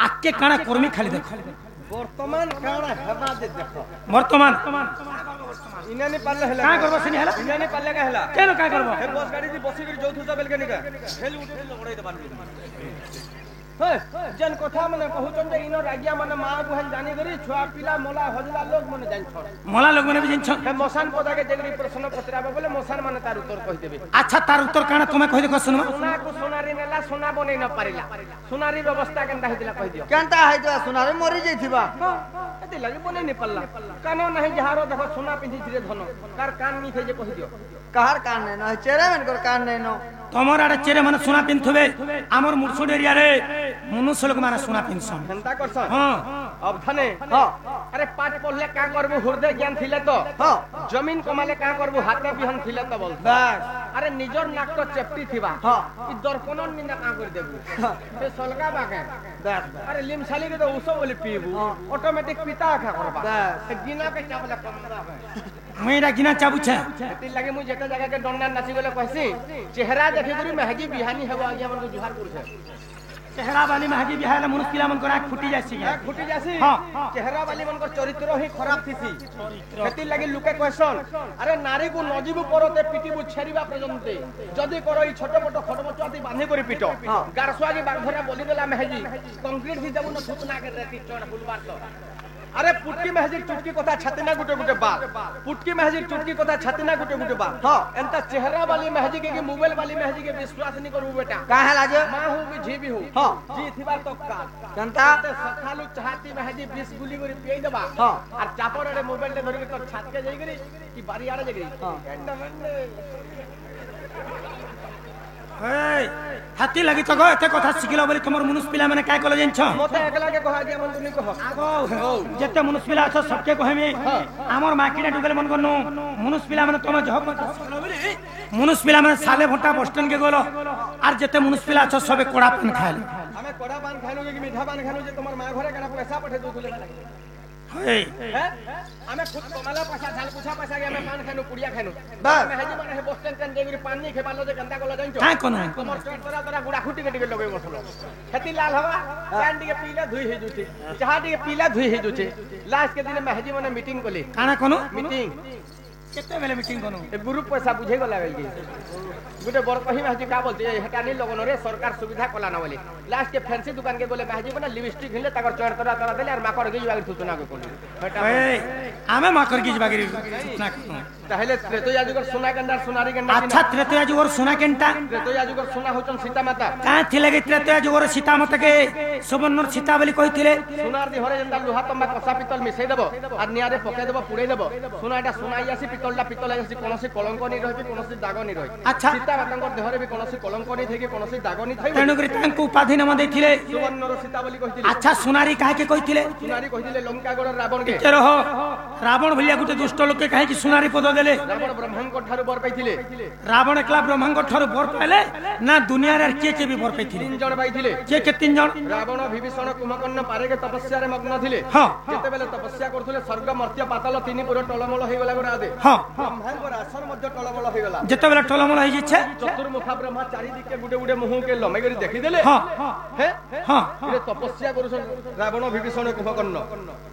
आके काना कर्मी खाली देख वर्तमान काना हेबा दे देखो वर्तमान इना नहीं पाले हला का करबो सिनी हला इना नहीं पाले का हला केनो का करबो हे बस गाड़ी दी बसी कर जोथुसा बेल के निका हेल उठे लगड़ाई दबान हे जन कथा माने कहउचन जे इनो रागिया माने मा बुहन जानी करी छुआ पिला मोला हजला लोग माने जान छ मोला लोग माने भी जिन छ हे मसान पदा के जगरी प्रश्न पत्राबे बोले मसान माने तार उत्तर कहि देबे अच्छा तार उत्तर काना तुमे कहि देखो सुनमा सोना को सोनारी नेला सोना बनै न पारिला सोनारी व्यवस्था केनता हेतिला कहि दियो केनता हैतो सोनारे मरि जैथिबा एते लागि बनै नि पल्ला कानो नाही जहारो देखो सोना पिंधी धीरे धन कार कान नि थे जे कहि दियो कहार कान नै न चेहरा में कर कान नै न तमर आडे चेरे माने सोना पिनथबे हमर मुरसुड एरिया रे मनुष्य लोग माने सोना पिनसन हेंता करसन हां अब धने अरे पाठ पढ़ले का करबो हृदय ज्ञान थिले तो जमीन कमाले का करबो हाथे बिहन थिले तो बोल बस अरे निजर नाक तो चेप्टी थिबा ई दर्पणन निंदा का कर देबू से सलगा बाके बस अरे लिमसाली के तो उसो बोले पीबू ऑटोमेटिक पिता खा करबा बस गिना के चावला कमरा मेरा गिना चाबू छे एति लागे मु जेता जगह के डंडा नाची गले कहसी चेहरा देखि करी महगी बिहानी हेबो आगे मन को जुहार करछे चेहरा वाली महगी बिहाला मनुष्य पिला मन को आंख फुटी जासी आंख फुटी जासी हां चेहरा वाली मन को चरित्र ही खराब थिसी एति लागे लुके क्वेश्चन अरे नारी को नजीबु परते पिटिबु छेरिबा पर्यंते जदी करो ई छोट मोट खटमचुआती बांधे करी पिटो गारसुआगी बागधरा बोली देला महगी कंक्रीट ही जबु न सुतना के रेती चोड़ फुलबार तो अरे पुटकी महजी चुटकी कथा छातीना गुटे गुटे बात पुटकी महजी चुटकी कथा छातीना गुटे गुटे बात हां एंता चेहरा वाली महजी के मोबाइल वाली महजी के विश्वास नहीं करू बेटा काहे लाजे मां हो कि जी भी हो हां जी थिबा तो का जनता सखालु चाहती महजी 20 गुली करी पिए देबा हां और चापर रे मोबाइल ले धरि के तो छात के जाई करी कि बारी आड़े जगरी हां ए हाथी लागि त गयो एते कथा सिखिलो बोली तमर मनुष्य पिला माने काय कले जन्छ मते एकला के कहा दिया मन तुनी कह आगो जते मनुष्य पिला छ सबके कहमे हमर माकिना डुगले मन करनु मनुष्य पिला माने तम जह सिखिलो बोली मनुष्य पिला माने साले भट्टा बस्टन के गोलो आर जते मनुष्य पिला छ सबे कोड़ा पान खाइल हमें कोड़ा पान खाइलो कि मीठा पान खाइलो जे तमर मां घरे कना पैसा पठे दोले हे हमें खुद कमाला पैसा झाल पूछा पैसा के हमें पान खाइनो पुड़िया खाइनो बस मैं हेजी माने बस स्टैंड कान देगरी पान नहीं खेबालो जे गंदा गलो जाइछो काय कोन तमर चट तोरा गुडा खुटी के टिके लगे बसलो खेती लाल हवा कान टिके पीला धुई हे जुचे चाहा टिके पीला धुई हे जुचे लास्ट के दिन में हेजी माने मीटिंग कोली काना कोनु मीटिंग केते बेले मीटिंग कोनु ए ग्रुप पैसा बुझे गला गई गुटे बर कही महजी का बोलते हेटा नहीं लगन रे सरकार सुविधा कला ना बोली लास्ट के फैंसी दुकान के बोले महजी बना लिपस्टिक हिले ताकर चोर तोरा तोरा देले और माकर गे जवाग सूचना को कोली हेटा ए आमे माकर गी जवाग सूचना को ताहले त्रेतया जुगर सोना गंडा सोनारी गंडा अच्छा त्रेतया जुगर सोना केनटा त्रेतया जुगर सोना होचन सीता माता का थिले गे त्रेतया जुगर सीता माता के सुबर्णर सीता बोली कहिथिले सोनार दी हरे जंदा लोहा तंबा कसा पितल मिसै देबो और नियारे पके देबो पुड़े देबो सोनाटा सोनाई आसी पितलटा पितल आसी कोनोसी कलंक नहीं रहि कोनोसी दाग नहीं रहि अच्छा सीता मातांकर देहरे भी कोनोसी कलंक नहीं थेके कोनोसी दाग नहीं थई तेनु करी तांको उपाधि नाम दैथिले सुवर्णर सीता बोली कहिथिले अच्छा सोनारी काहे के कहिथिले सोनारी कहिथिले लंका गड़ रावण के के रहो रावण भलिया गुटे दुष्ट लोक के काहे की सोनारी पद देले रावण ब्रह्मांड ठारू बर पाइथिले रावण एकला ब्रह्मांड ठारू बर पाइले ना दुनिया रे के भी बर पाइथिले तीन जण पाइथिले के तीन जण रावण विभीषण कुंभकर्ण पारे के तपस्या रे मग्न थिले हां जेते बेले तपस्या करथुले स्वर्ग मर्त्य पाताल तीन पुर टलमल होई गला गोरा दे हां ब्रह्मांड आसन मध्य टलमल होई गला जेते बेले टलमल होई जिछे चतुर्मुखा ब्रह्मा चारि दिक के गुडे गुडे मुह के लमे करी देखि देले हां हे हां रे तपस्या करूछन रावण विभीषण कुंभकर्ण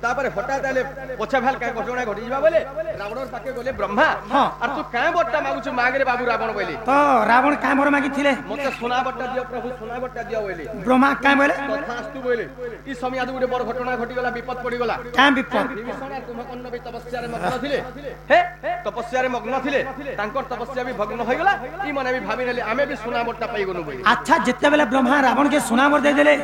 तापर हठात आले पछा भाल का घटना घटी जिबा बोले रावणर पाके बोले ब्रह्मा हां और तू काहे बट्टा मागुछ मागरे बाबू रावण बोले तो रावण काहे मोर मागी थिले मते सोना बट्टा दियो प्रभु सोना बट्टा दियो बोले ब्रह्मा काहे बोले तथास्तु बोले ई समय आदि गुडे बड़ घटना घटी गला विपद पड़ी गला काहे विपद विभीषण और कुंभकर्ण भी तपस्या रे मग्न थिले हे तपस्या रे मग्न थिले तांकर तपस्या भी भग्न होई गला ई माने भी भाबी नेले आमे भी सोना बट्टा पाई गनु बोले अच्छा जेते बेले ब्रह्मा रावण के सोना बर दे देले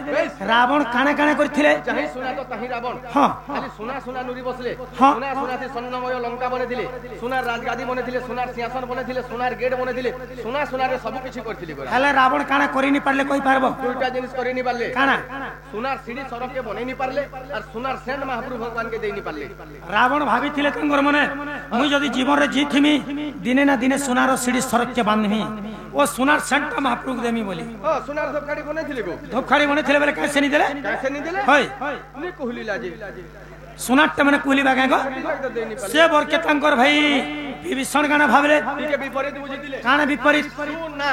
रावण काने काने करथिले चाहे सोना तो ताही रावण हां खाली सोना सोना नुरी बसले हां सोना सोना थी सन्नमय लंका बने थिले सोनार राजगादी बने थिले सोनार सिंहासन बने थिले सोनार गेट बने थिले सोना सोना रे सब किछि करथिले गोरा हले रावण काने करि नि पारले कोइ पारबो दुईटा जिनिस करि नि पारले काना सोनार सीढ़ी सड़क के बनै नि पारले और सोनार सेंड महाप्रभु भगवान के देइ नि पारले रावण भाभी थिले तंगर मने मुई जदी जीवन रे जीथिमी दिने ना दिने सोनार सीढ़ी सड़क के बांधमी ओ सोनार सेंट महाप्रभु देमी बोली हां सोनार सब गाड़ी बने थिले गो धोखाड़ी बने थिले बेले कैसे नि देले कैसे नि देले होय नि कहली लाजे सोनाट माने कुली बागा गो से बर के तंकर भाई विभीषण गाना भाबले ठीक है विपरीत बुझितिले काना विपरीत सोना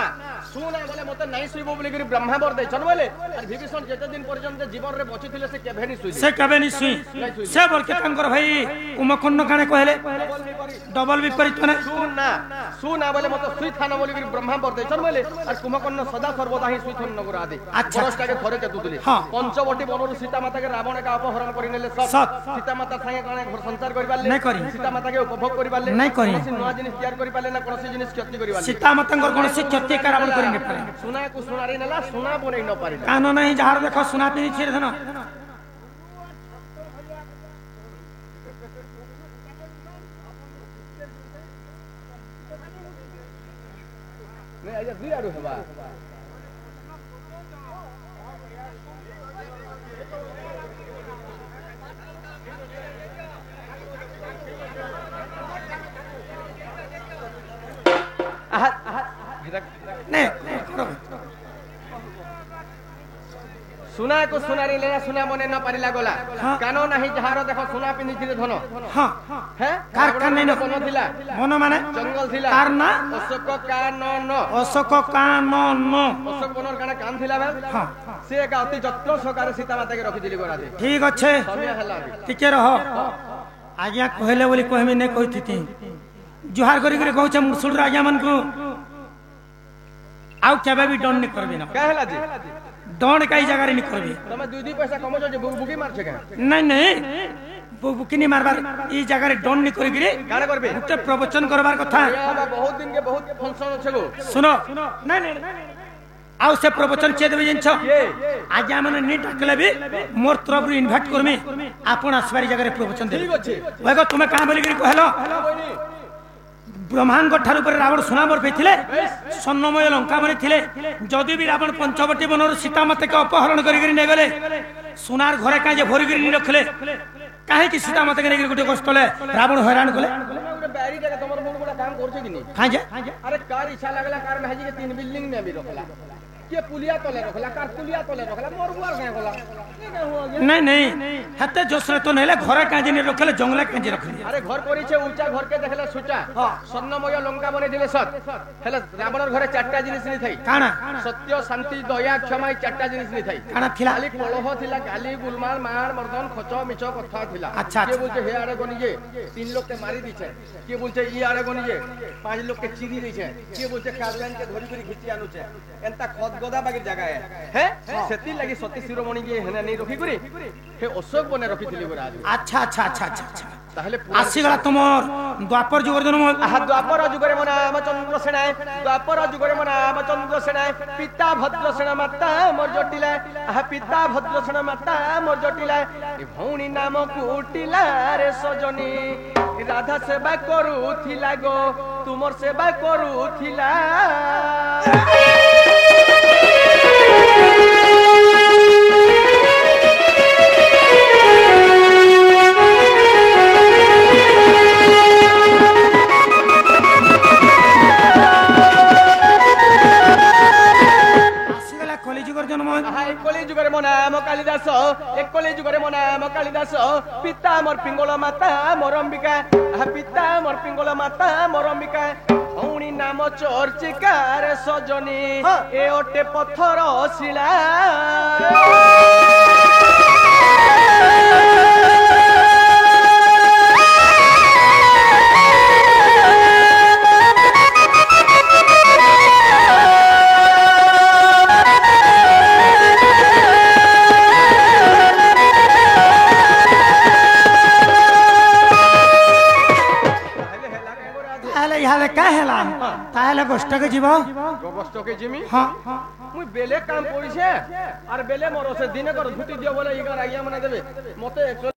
सुना बोले मते नहीं सुइबो बोली कि ब्रह्मा बर दैछन बोले और विभीषण जेते दिन पर्यंत जीवन रे बची थिले से केभे नहीं सुइ से कबे नहीं सुई से बोल के तंकर भाई कुंभकर्ण काने कहले डबल विपरीत माने सुना बोले मते सुइ थाना बोली कि ब्रह्मा बर दैछन बोले और कुंभकर्ण सदा सर्वदा ही सुइ थन नगर आदि अच्छा बरसटा के थरे के दुदले हाँ। पंचवटी बनरु सीता माता के रावण का अपहरण करि नेले सब सत। सीता माता संगे काने घर संसार करि पाले नहीं करी। सीता माता के उपभोग करि पाले नहीं करी। कोनोसी नया जिनिस तैयार करि पाले ना कोनोसी जिनिस क्षति करि पाले सीता मातंकर कौनसी क्षति करावन करी नहीं पारे सुना को सुनारी नेला सुना बनै न पारिला कान नहीं जहार देखो सुना पी छे धन नहीं आजा दुई आडू हेबा नहीं सुना को सुनारी लेला सुना बने न पारिला गोला हाँ। कानो नाही जहार देखो सुना पिनि थिले धन हां हैं कार कान नहीं बन थिला मन माने जंगल थिला कार ना अशोक कान न अशोक कान न अशोक बनर काना कान थिला बे हाँ। से का अति जत्न सहकार सीता माता के रखि दिली गोरा दे ठीक अच्छे समय हला टिके रह आज्ञा कहले बोली कहमी नहीं कहती जुहार करी करी कहछे मुसुड़ आज्ञा मन को आउ केबे भी डन नहीं करबी ना कहला जी डन कई जगह रे नहीं करबी तमे दुई पैसा कमो जे बुगी मार छे का नहीं नहीं बुकिनी मारबार ई जगह रे डन नहीं करी गिरे काना करबे उते प्रवचन करबार कथा बहुत दिन के बहुत फंक्शन छे गो सुनो नहीं नहीं आउ से प्रवचन छे देबे जिनछ आज हमने नी डाकले भी मोर तरफ इनवाइट करमी आपण आसबारी जगह रे प्रवचन दे ठीक अछि वेगो तुमे का बोली गिरी कहलो ब्रह्मांड ठार पर रावण सुनाबर पेथिले स्वर्णमय लंका बनी थिले जदि भी रावण पंचवटी बनर सीता माता के अपहरण करी ने गले सुनार घरे काजे भरी गिरी रखले काहे कि सीता माता के नेगिरी गुटे कष्टले रावण हैरान कले गुटे बैरी जगह तमर बहुत बड़ा काम करछे कि नहीं काजे अरे कार इच्छा लागला कार में हाजी के 3 बिल्डिंग में भी रखला के पुलिया तले रखला कार पुलिया तले रखला मोर बुआर गए गला नहीं नहीं हते जोसरे तो नहले घरे काजे ने रखले जंगले काजे रखले अरे घर करी छे ऊंचा घर के देखले सुचा स्वर्णमय लंका बने दिले सत हेले रावणर घरे चारटा जिनिस नहीं थाई काना सत्य शांति दया क्षमा चारटा जिनिस नहीं थाई काना थिला खाली कलह थिला गाली गुलमाल मार मर्दन खचो मिचो कथा थिला अच्छा, के बोलते हे आड़े गनी जे 3 लोग के मारी दिछे के बोलते ई आड़े गनी जे 5 लोग के चिरी दिछे के बोलते कारलाइन के धरी धरी खिची आनु छे एंता खद गदा बागी जगह है सेति लागि सती शिरोमणि के हेने नहीं रखी करी हे अशोक बने रखी थिली गोरा अच्छा अच्छा अच्छा अच्छा ताहले आसी गला तुमर द्वापर जुगर जन्म आहा द्वापर जुगरे मो नाम चंद्र सेनाय द्वापर जुगरे मो नाम चंद्र सेनाय पिता भद्र सेना माता मोर जटिला आहा पिता भद्र सेना माता मोर जटिला ए भौणी नाम कुटिला रे सजनी राधा सेवा करूथिला गो तुमर सेवा करूथिला कली जुगरे मो नाम कालिदास एक कली जुगरे मो नाम कालिदास पिता मोर पिंगल माता मोर अंबिका पिता मोर पिंगल माता मोर अंबिका भौणी नाम चर्चिका रे सजनी ए ओटे पत्थर शिला इहाले का हेला ताहेले गोष्ठके जीव गोष्ठके जिमी हां मुई बेले काम पड़िछे और बेले मोर से दिने कर धुटी दियो बोले इगर आइया मना देबे मते